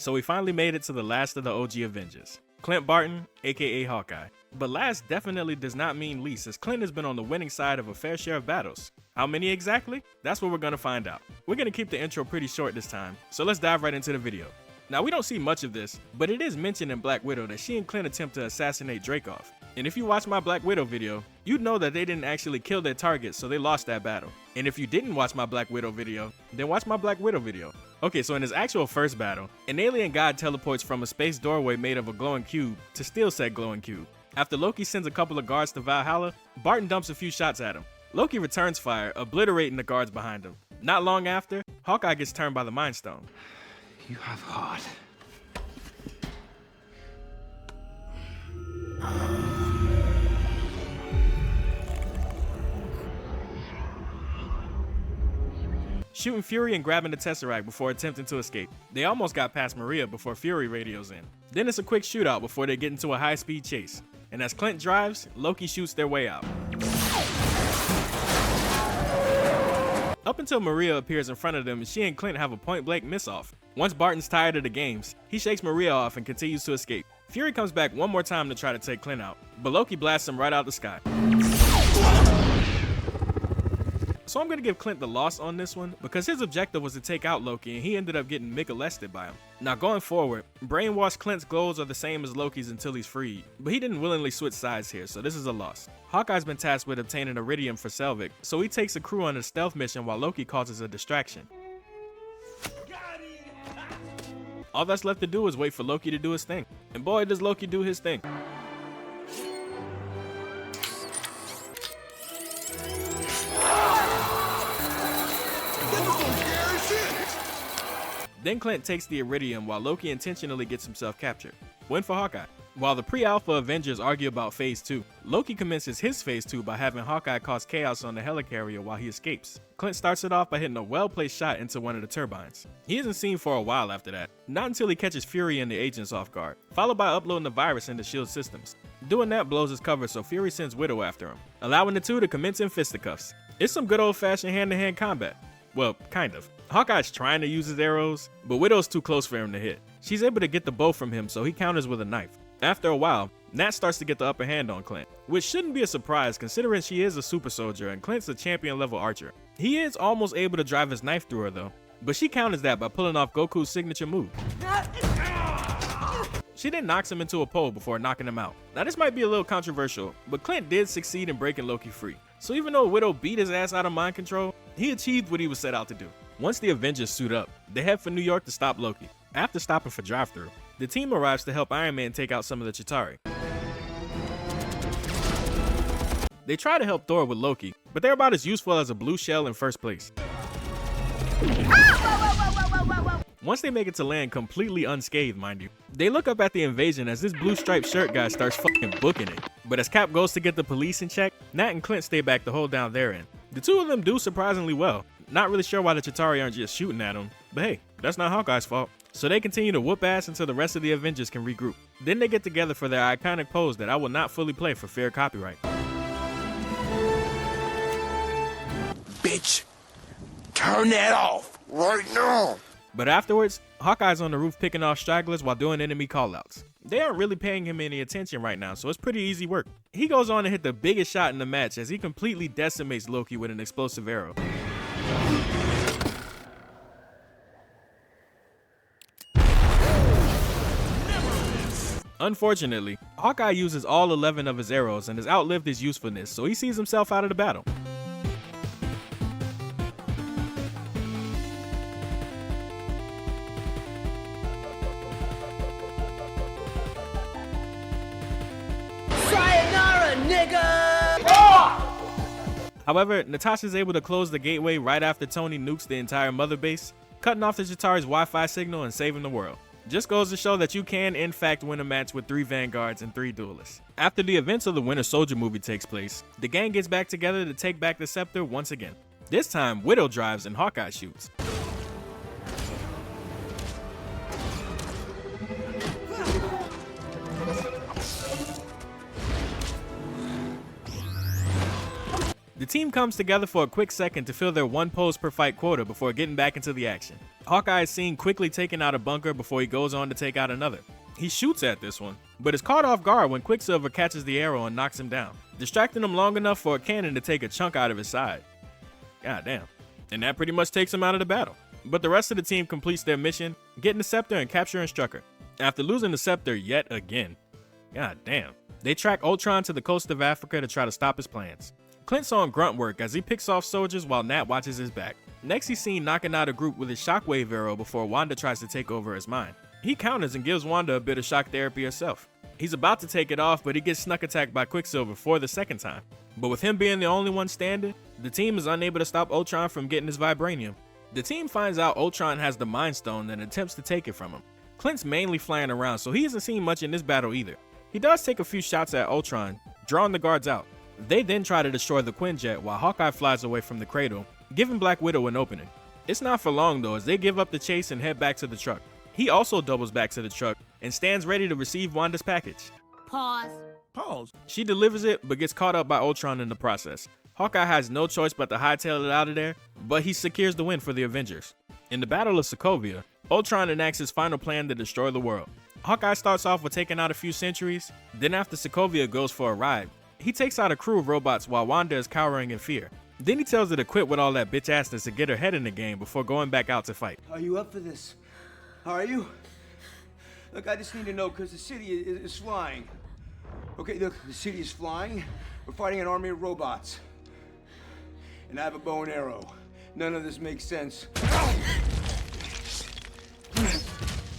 So we finally made it to the last of the OG Avengers, Clint Barton, aka Hawkeye. But last definitely does not mean least, as Clint has been on the winning side of a fair share of battles. How many exactly? That's what we're gonna find out. We're gonna keep the intro pretty short this time, so let's dive right into the video. Now we don't see much of this, but it is mentioned in Black Widow that she and Clint attempt to assassinate Dreykov. And if you watch my Black Widow video, you'd know that they didn't actually kill their target, so they lost that battle. And if you didn't watch my Black Widow video, then watch my Black Widow video. Okay, so in his actual first battle, an alien god teleports from a space doorway made of a glowing cube to steal said glowing cube. After Loki sends a couple of guards to Valhalla, Barton dumps a few shots at him. Loki returns fire, obliterating the guards behind him. Not long after, Hawkeye gets turned by the Mind Stone. You have heart. Shooting Fury and grabbing the Tesseract before attempting to escape. They almost got past Maria before Fury radios in. Then it's a quick shootout before they get into a high-speed chase. And as Clint drives, Loki shoots their way out. Up until Maria appears in front of them and she and Clint have a point-blank miss-off. Once Barton's tired of the games, he shakes Maria off and continues to escape. Fury comes back one more time to try to take Clint out, but Loki blasts him right out the sky. So I'm gonna give Clint the loss on this one because his objective was to take out Loki and he ended up getting molested by him. Now going forward, brainwashed Clint's goals are the same as Loki's until he's freed, but he didn't willingly switch sides here, so this is a loss. Hawkeye's been tasked with obtaining iridium for Selvig, so he takes a crew on a stealth mission while Loki causes a distraction. All that's left to do is wait for Loki to do his thing, and boy does Loki do his thing. Then Clint takes the iridium while Loki intentionally gets himself captured. Win for Hawkeye. While the pre-alpha Avengers argue about Phase 2, Loki commences his Phase 2 by having Hawkeye cause chaos on the helicarrier while he escapes. Clint starts it off by hitting a well-placed shot into one of the turbines. He isn't seen for a while after that, not until he catches Fury and the agents off guard, followed by uploading the virus into S.H.I.E.L.D. systems. Doing that blows his cover, so Fury sends Widow after him, allowing the two to commence in fisticuffs. It's some good old-fashioned hand-to-hand combat. Well, kind of. Hawkeye's trying to use his arrows, but Widow's too close for him to hit. She's able to get the bow from him, so he counters with a knife. After a while, Nat starts to get the upper hand on Clint, which shouldn't be a surprise considering she is a super soldier and Clint's a champion level archer. He is almost able to drive his knife through her though, but she counters that by pulling off Goku's signature move. She then knocks him into a pole before knocking him out. Now this might be a little controversial, but Clint did succeed in breaking Loki free. So even though Widow beat his ass out of mind control, he achieved what he was set out to do. Once the Avengers suit up, they head for New York to stop Loki. After stopping for drive-thru, the team arrives to help Iron Man take out some of the Chitauri. They try to help Thor with Loki, but they're about as useful as a blue shell in first place. Once they make it to land completely unscathed, mind you, they look up at the invasion as this blue striped shirt guy starts fucking booking it. But as Cap goes to get the police in check, Nat and Clint stay back to hold down their end. The two of them do surprisingly well. Not really sure why the Chitauri aren't just shooting at him, but hey, that's not Hawkeye's fault. So they continue to whoop ass until the rest of the Avengers can regroup. Then they get together for their iconic pose that I will not fully play for fear of copyright. Bitch, turn that off right now. But afterwards, Hawkeye's on the roof picking off stragglers while doing enemy callouts. They aren't really paying him any attention right now, so it's pretty easy work. He goes on to hit the biggest shot in the match as he completely decimates Loki with an explosive arrow. Unfortunately, Hawkeye uses all 11 of his arrows and has outlived his usefulness, so he sees himself out of the battle. Sayonara, nigga! However, Natasha's able to close the gateway right after Tony nukes the entire mother base, cutting off the Chitauri's Wi-Fi signal and saving the world. Just goes to show that you can in fact win a match with 3 Vanguards and 3 duelists. After the events of the Winter Soldier movie takes place, the gang gets back together to take back the scepter once again. This time, Widow drives and Hawkeye shoots. The The team comes together for a quick second to fill their 1 pose per fight quota before getting back into the action. Hawkeye is seen quickly taking out a bunker before he goes on to take out another. He shoots at this one, but is caught off guard when Quicksilver catches the arrow and knocks him down, distracting him long enough for a cannon to take a chunk out of his side. God damn. And that pretty much takes him out of the battle. But the rest of the team completes their mission, getting the scepter and capturing Strucker. After losing the scepter yet again. God damn. They track Ultron to the coast of Africa to try to stop his plans. Clint's on grunt work as he picks off soldiers while Nat watches his back. Next he's seen knocking out a group with his shockwave arrow before Wanda tries to take over his mind. He counters and gives Wanda a bit of shock therapy herself. He's about to take it off, but he gets snuck attacked by Quicksilver for the second time. But with him being the only one standing, the team is unable to stop Ultron from getting his vibranium. The team finds out Ultron has the Mind Stone and attempts to take it from him. Clint's mainly flying around, so he hasn't seen much in this battle either. He does take a few shots at Ultron, drawing the guards out. They then try to destroy the Quinjet while Hawkeye flies away from the cradle, giving Black Widow an opening. It's not for long though, as they give up the chase and head back to the truck. He also doubles back to the truck and stands ready to receive Wanda's package. Pause. She delivers it, but gets caught up by Ultron in the process. Hawkeye has no choice but to hightail it out of there, but he secures the win for the Avengers. In the Battle of Sokovia, Ultron enacts his final plan to destroy the world. Hawkeye starts off with taking out a few sentries, then after Sokovia goes for a ride. He takes out a crew of robots while Wanda is cowering in fear. Then he tells her to quit with all that bitch assness to get her head in the game before going back out to fight. Are you up for this? Are you? Look, I just need to know because the city is flying. Okay, look, the city is flying. We're fighting an army of robots. And I have a bow and arrow. None of this makes sense.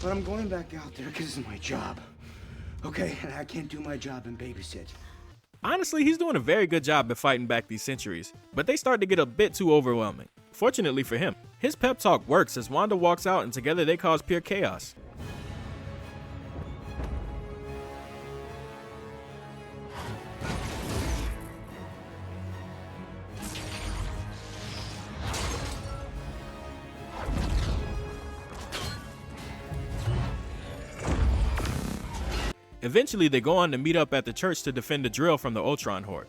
But I'm going back out there because this is my job. Okay, and I can't do my job and babysit. Honestly, he's doing a very good job at fighting back these sentries, but they start to get a bit too overwhelming. Fortunately for him, his pep talk works as Wanda walks out and together they cause pure chaos. Eventually, they go on to meet up at the church to defend the drill from the Ultron horde.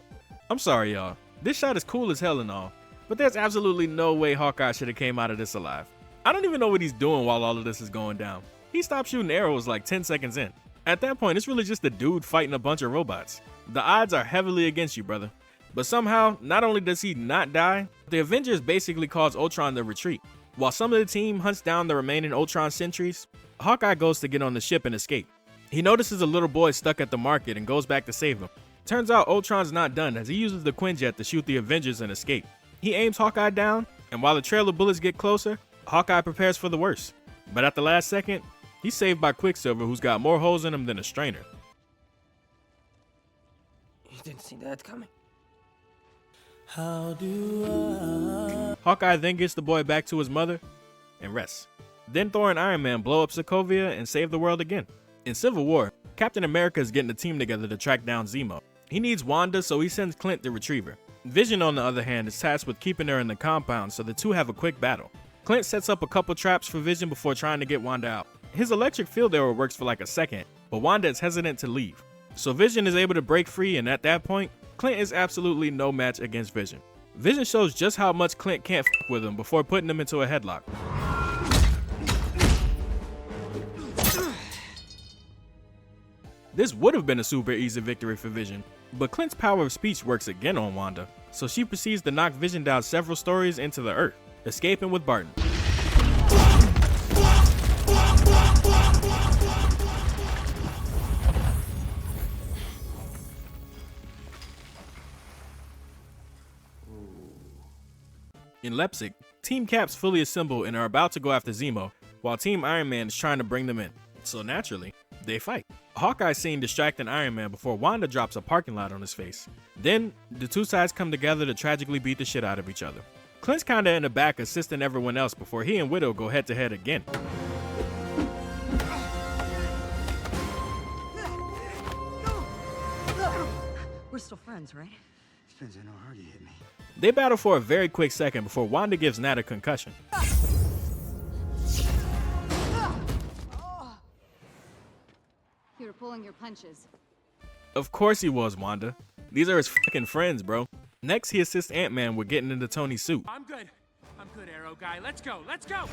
I'm sorry, y'all. This shot is cool as hell and all, but there's absolutely no way Hawkeye should have came out of this alive. I don't even know what he's doing while all of this is going down. He stopped shooting arrows like 10 seconds in. At that point, it's really just a dude fighting a bunch of robots. The odds are heavily against you, brother. But somehow, not only does he not die, the Avengers basically cause Ultron to retreat. While some of the team hunts down the remaining Ultron sentries, Hawkeye goes to get on the ship and escape. He notices a little boy stuck at the market and goes back to save him. Turns out Ultron's not done as he uses the Quinjet to shoot the Avengers and escape. He aims Hawkeye down, and while the trail of bullets get closer, Hawkeye prepares for the worst. But at the last second, he's saved by Quicksilver, who's got more holes in him than a strainer. You didn't see that coming. Hawkeye then gets the boy back to his mother and rests. Then Thor and Iron Man blow up Sokovia and save the world again. In Civil War, Captain America is getting a team together to track down Zemo. He needs Wanda, so he sends Clint to retrieve her. Vision, on the other hand, is tasked with keeping her in the compound, so the two have a quick battle. Clint sets up a couple traps for Vision before trying to get Wanda out. His electric field arrow works for like a second, but Wanda is hesitant to leave. So Vision is able to break free, and at that point, Clint is absolutely no match against Vision. Vision shows just how much Clint can't f with him before putting him into a headlock. This would have been a super easy victory for Vision, but Clint's power of speech works again on Wanda, so she proceeds to knock Vision down several stories into the earth, escaping with Barton. In Leipzig, Team Cap's fully assembled and are about to go after Zemo, while Team Iron Man is trying to bring them in. So naturally, they fight. Hawkeye's seen distracting Iron Man before Wanda drops a parking lot on his face. Then, the two sides come together to tragically beat the shit out of each other. Clint's kinda in the back assisting everyone else before he and Widow go head to head again. We're still friends, right? Depends on how hard you hit me. They battle for a very quick second before Wanda gives Nat a concussion. You were pulling your punches. Of course he was, Wanda. These are his fucking friends, bro. Next, he assists Ant-Man with getting into Tony's suit. I'm good, Arrow guy. Let's go, let's go.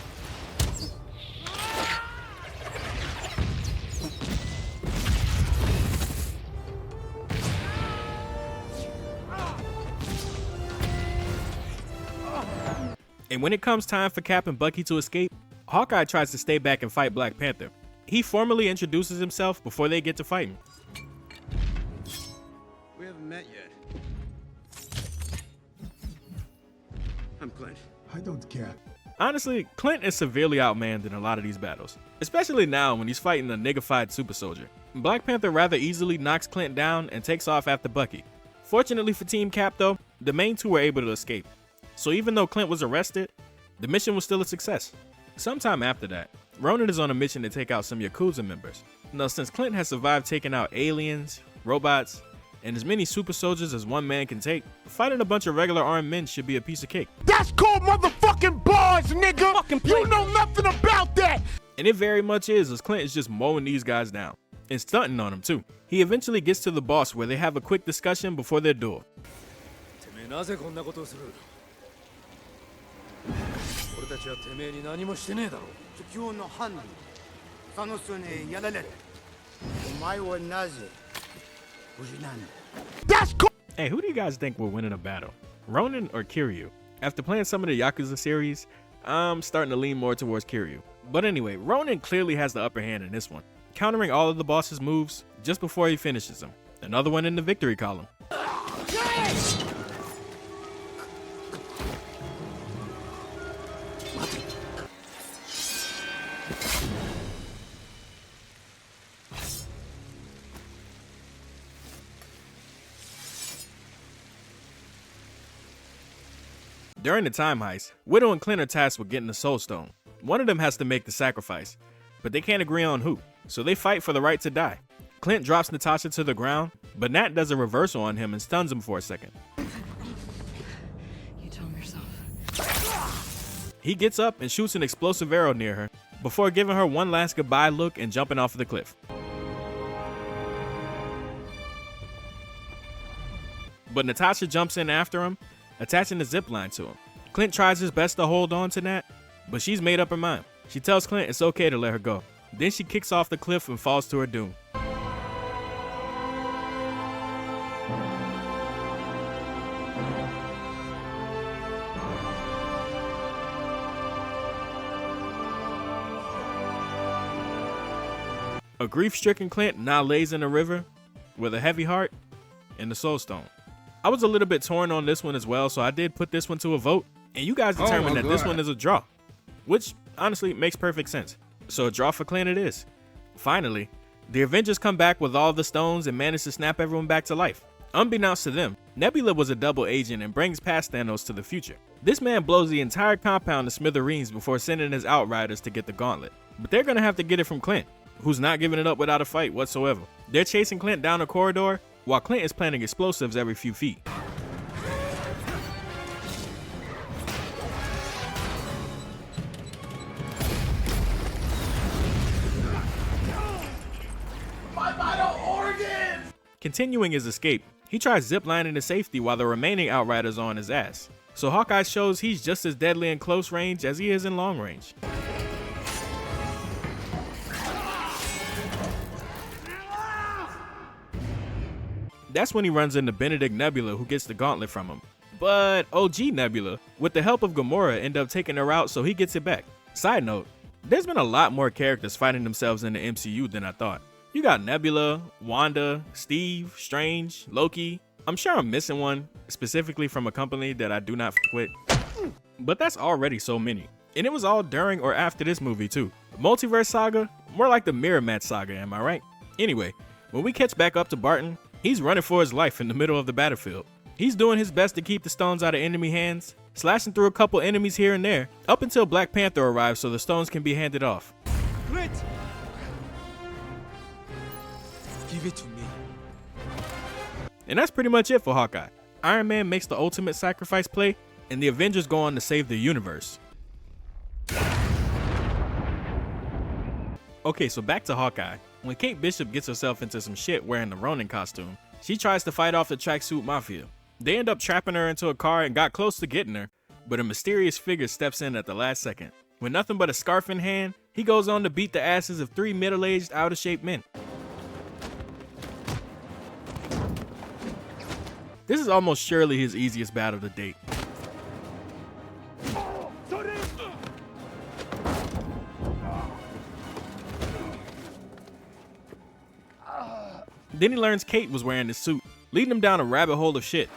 And when it comes time for Cap and Bucky to escape, Hawkeye tries to stay back and fight Black Panther. He formally introduces himself before they get to fighting. We haven't met yet. I'm Clint. I don't care. Honestly, Clint is severely outmanned in a lot of these battles, especially now when he's fighting a niggified super soldier. Black Panther rather easily knocks Clint down and takes off after Bucky. Fortunately for Team Cap though, the main two were able to escape. So even though Clint was arrested, the mission was still a success. Sometime after that, Ronin is on a mission to take out some Yakuza members. Now since Clint has survived taking out aliens, robots, and as many super soldiers as one man can take, fighting a bunch of regular armed men should be a piece of cake. That's called motherfucking bars, nigga! You know nothing about that! And it very much is, as Clint is just mowing these guys down. And stunting on them too. He eventually gets to the boss where they have a quick discussion before their duel. That's called. Hey, who do you guys think will win in a battle? Ronin or Kiryu? After playing some of the Yakuza series, I'm starting to lean more towards Kiryu. But anyway, Ronin clearly has the upper hand in this one, countering all of the boss's moves just before he finishes them. Another one in the victory column. During the time heist, Widow and Clint are tasked with getting the Soul Stone. One of them has to make the sacrifice, but they can't agree on who, so they fight for the right to die. Clint drops Natasha to the ground, but Nat does a reversal on him and stuns him for a second. You tell him yourself. He gets up and shoots an explosive arrow near her, before giving her one last goodbye look and jumping off of the cliff. But Natasha jumps in after him, attaching the zipline to him. Clint tries his best to hold on to Nat, but she's made up her mind. She tells Clint it's okay to let her go. Then she kicks off the cliff and falls to her doom. A grief-stricken Clint now lays in a river with a heavy heart and the Soul Stone. I was a little bit torn on this one as well, so I did put this one to a vote, and you guys determined that this one is a draw, which honestly makes perfect sense. So a draw for Clint it is. Finally, the Avengers come back with all the stones and manage to snap everyone back to life. Unbeknownst to them, Nebula was a double agent and brings past Thanos to the future. This man blows the entire compound to smithereens before sending his Outriders to get the gauntlet. But they're gonna have to get it from Clint, who's not giving it up without a fight whatsoever. They're chasing Clint down a corridor, while Clint is planting explosives every few feet. My vital organs! Continuing his escape, he tries ziplining to safety while the remaining Outriders are on his ass. So Hawkeye shows he's just as deadly in close range as he is in long range. That's when he runs into Benedict Nebula, who gets the gauntlet from him. But OG Nebula, with the help of Gamora, end up taking her out, so he gets it back. Side note, there's been a lot more characters fighting themselves in the MCU than I thought. You got Nebula, Wanda, Steve, Strange, Loki. I'm sure I'm missing one, specifically from a company that I do not f with. But that's already so many. And it was all during or after this movie too. Multiverse Saga? More like the Mirror Match Saga, am I right? Anyway, when we catch back up to Barton, he's running for his life in the middle of the battlefield. He's doing his best to keep the stones out of enemy hands, slashing through a couple enemies here and there, up until Black Panther arrives so the stones can be handed off. Clint! Give it to me. And that's pretty much it for Hawkeye. Iron Man makes the ultimate sacrifice play, and the Avengers go on to save the universe. Okay, so back to Hawkeye. When Kate Bishop gets herself into some shit wearing the Ronin costume, she tries to fight off the tracksuit mafia. They end up trapping her into a car and got close to getting her, but a mysterious figure steps in at the last second. With nothing but a scarf in hand, he goes on to beat the asses of 3 middle-aged, out-of-shape men. This is almost surely his easiest battle to date. Then he learns Kate was wearing this suit, leading him down a rabbit hole of shit.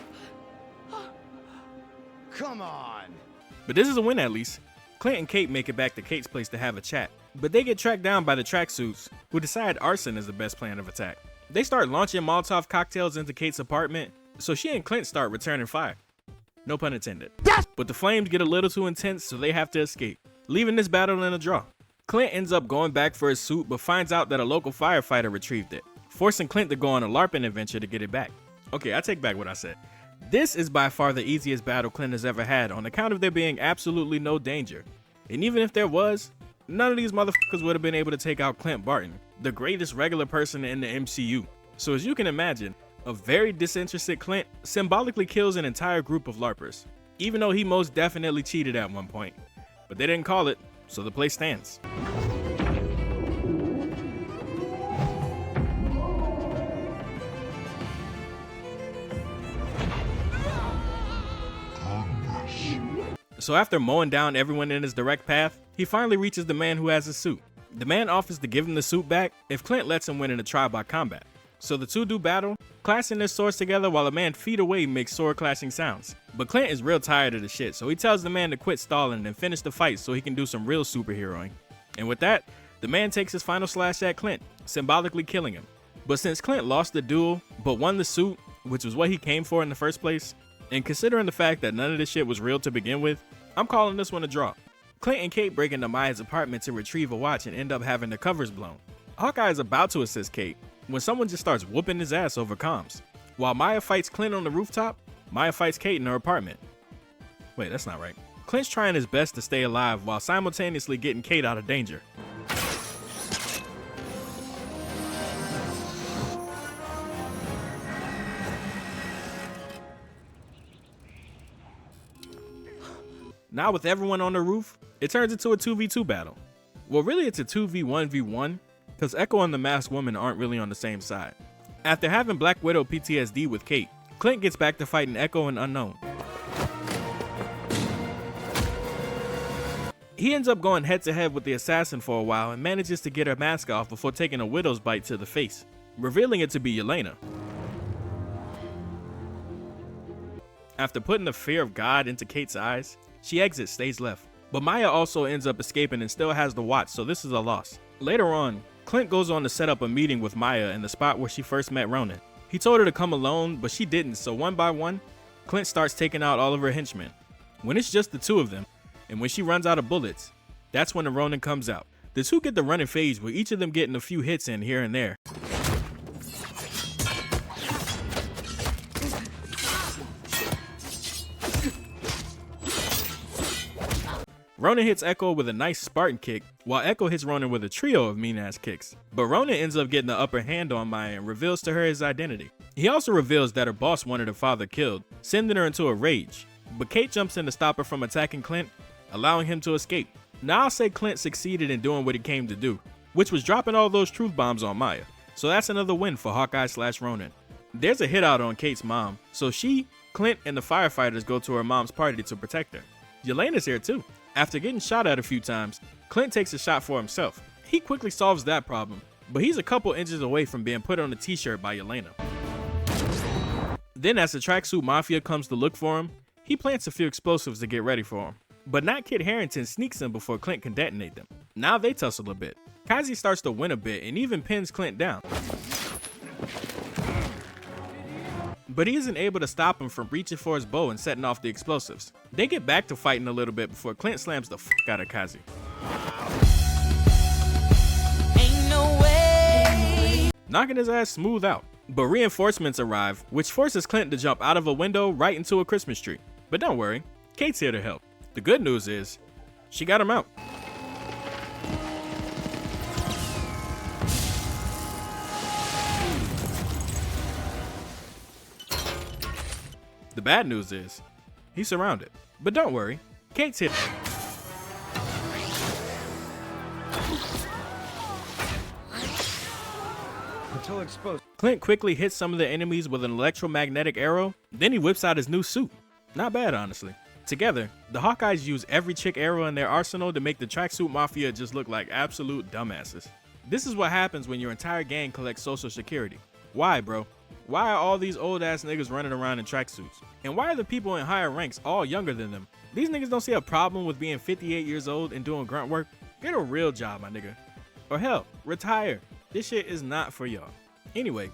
Come on. But this is a win at least. Clint and Kate make it back to Kate's place to have a chat, but they get tracked down by the tracksuits, who decide arson is the best plan of attack. They start launching Molotov cocktails into Kate's apartment, so she and Clint start returning fire. No pun intended. But the flames get a little too intense, so they have to escape, leaving this battle in a draw. Clint ends up going back for his suit, but finds out that a local firefighter retrieved it, forcing Clint to go on a LARPing adventure to get it back. Okay, I take back what I said. This is by far the easiest battle Clint has ever had on account of there being absolutely no danger. And even if there was, none of these motherfuckers would have been able to take out Clint Barton, the greatest regular person in the MCU. So as you can imagine, a very disinterested Clint symbolically kills an entire group of LARPers, even though he most definitely cheated at one point. But they didn't call it, so the place stands. So after mowing down everyone in his direct path, he finally reaches the man who has his suit. The man offers to give him the suit back if Clint lets him win in a trial by combat. So the two do battle, clashing their swords together while a man feet away makes sword clashing sounds. But Clint is real tired of the shit, so he tells the man to quit stalling and finish the fight so he can do some real superheroing. And with that, the man takes his final slash at Clint, symbolically killing him. But since Clint lost the duel, but won the suit, which was what he came for in the first place, and considering the fact that none of this shit was real to begin with, I'm calling this one a draw. Clint and Kate break into Maya's apartment to retrieve a watch and end up having the covers blown. Hawkeye is about to assist Kate when someone just starts whooping his ass over comms. While Maya fights Clint on the rooftop, Maya fights Kate in her apartment. Wait, that's not right. Clint's trying his best to stay alive while simultaneously getting Kate out of danger. Now with everyone on the roof, it turns into a 2v2 battle. Well, really it's a 2v1v1, because Echo and the Masked Woman aren't really on the same side. After having Black Widow PTSD with Kate, Clint gets back to fighting Echo and Unknown. He ends up going head to head with the assassin for a while and manages to get her mask off before taking a widow's bite to the face, revealing it to be Yelena. After putting the fear of God into Kate's eyes, she exits stage left. But Maya also ends up escaping and still has the watch, so this is a loss. Later on, Clint goes on to set up a meeting with Maya in the spot where she first met Ronan. He told her to come alone, but she didn't, so one by one, Clint starts taking out all of her henchmen. When it's just the two of them, and when she runs out of bullets, that's when the Ronin comes out. The two get the running phase with each of them getting a few hits in here and there. Ronan hits Echo with a nice Spartan kick, while Echo hits Ronan with a trio of mean-ass kicks. But Ronan ends up getting the upper hand on Maya and reveals to her his identity. He also reveals that her boss wanted her father killed, sending her into a rage. But Kate jumps in to stop her from attacking Clint, allowing him to escape. Now I'll say Clint succeeded in doing what he came to do, which was dropping all those truth bombs on Maya. So that's another win for Hawkeye/Ronan. There's a hit out on Kate's mom, so she, Clint, and the firefighters go to her mom's party to protect her. Yelena's here too. After getting shot at a few times, Clint takes a shot for himself. He quickly solves that problem, but he's a couple inches away from being put on a t-shirt by Yelena. Then as the tracksuit mafia comes to look for him, he plants a few explosives to get ready for him. But not Kit Harington sneaks in before Clint can detonate them. Now they tussle a bit. Kazi starts to win a bit and even pins Clint down. But he isn't able to stop him from reaching for his bow and setting off the explosives. They get back to fighting a little bit before Clint slams the f*** out of Kazi. Ain't no way. Knocking his ass smooth out. But reinforcements arrive, which forces Clint to jump out of a window right into a Christmas tree. But don't worry, Kate's here to help. The good news is, she got him out. The bad news is, he's surrounded. But don't worry, Kate's hit. Until exposed. Clint quickly hits some of the enemies with an electromagnetic arrow, then he whips out his new suit. Not bad, honestly. Together, the Hawkeyes use every chick arrow in their arsenal to make the tracksuit mafia just look like absolute dumbasses. This is what happens when your entire gang collects social security. Why, bro? Why are all these old ass niggas running around in tracksuits? And why are the people in higher ranks all younger than them? These niggas don't see a problem with being 58 years old and doing grunt work? Get a real job, my nigga. Or hell, retire. This shit is not for y'all. Anyway,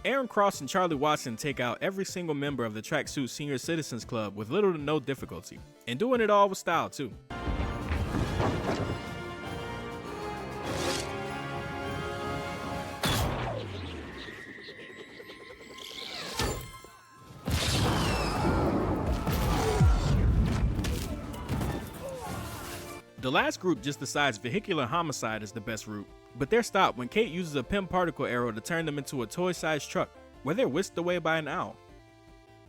Aaron Cross and Charlie Watson take out every single member of the Tracksuit Senior Citizens Club with little to no difficulty, and doing it all with style too. The last group just decides vehicular homicide is the best route, but they're stopped when Kate uses a PIM particle arrow to turn them into a toy-sized truck, where they're whisked away by an owl.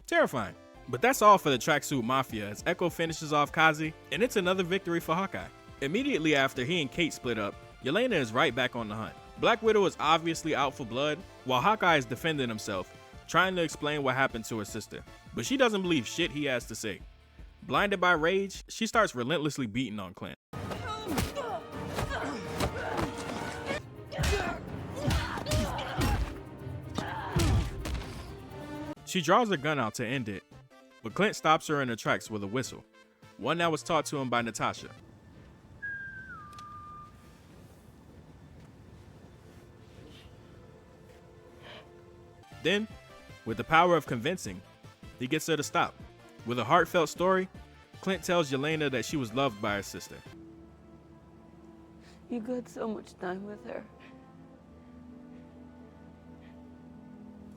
Terrifying. But that's all for the Tracksuit Mafia as Echo finishes off Kazi, and it's another victory for Hawkeye. Immediately after he and Kate split up, Yelena is right back on the hunt. Black Widow is obviously out for blood, while Hawkeye is defending himself, trying to explain what happened to her sister. But she doesn't believe shit he has to say. Blinded by rage, she starts relentlessly beating on Clint. She draws her gun out to end it, but Clint stops her in her tracks with a whistle, one that was taught to him by Natasha. Then, with the power of convincing, he gets her to stop. With a heartfelt story, Clint tells Yelena that she was loved by her sister. You got so much time with her.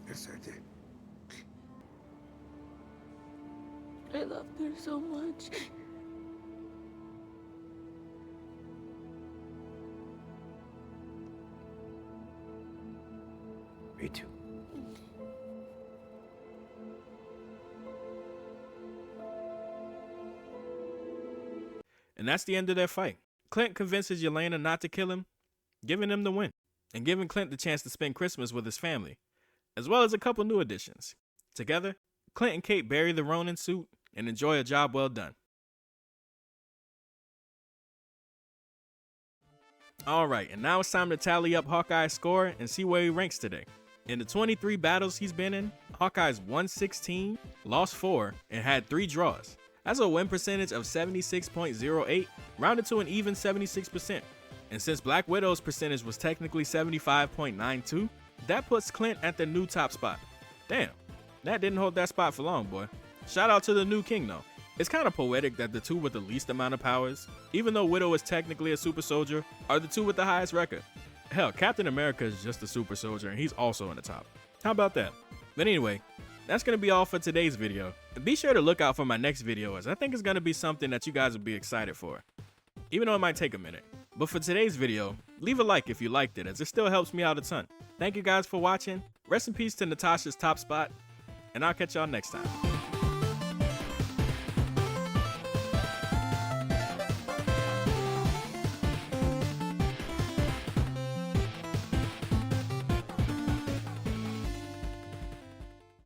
Yes, I did. I loved her so much. Me too. And that's the end of their fight. Clint convinces Yelena not to kill him, giving him the win, and giving Clint the chance to spend Christmas with his family, as well as a couple new additions. Together, Clint and Kate bury the Ronin suit and enjoy a job well done. Alright, and now it's time to tally up Hawkeye's score and see where he ranks today. In the 23 battles he's been in, Hawkeye's won 16, lost 4, and had 3 draws. That's a win percentage of 76.08, rounded to an even 76%. And since Black Widow's percentage was technically 75.92, that puts Clint at the new top spot. Damn, that didn't hold that spot for long, boy. Shout out to the new king though. It's kind of poetic that the two with the least amount of powers, even though Widow is technically a super soldier, are the two with the highest record. Hell, Captain America is just a super soldier and he's also in the top. How about that? But anyway, that's going to be all for today's video. Be sure to look out for my next video as I think it's going to be something that you guys will be excited for, even though it might take a minute. But for today's video, leave a like if you liked it as it still helps me out a ton. Thank you guys for watching. Rest in peace to Natasha's top spot, and I'll catch y'all next time.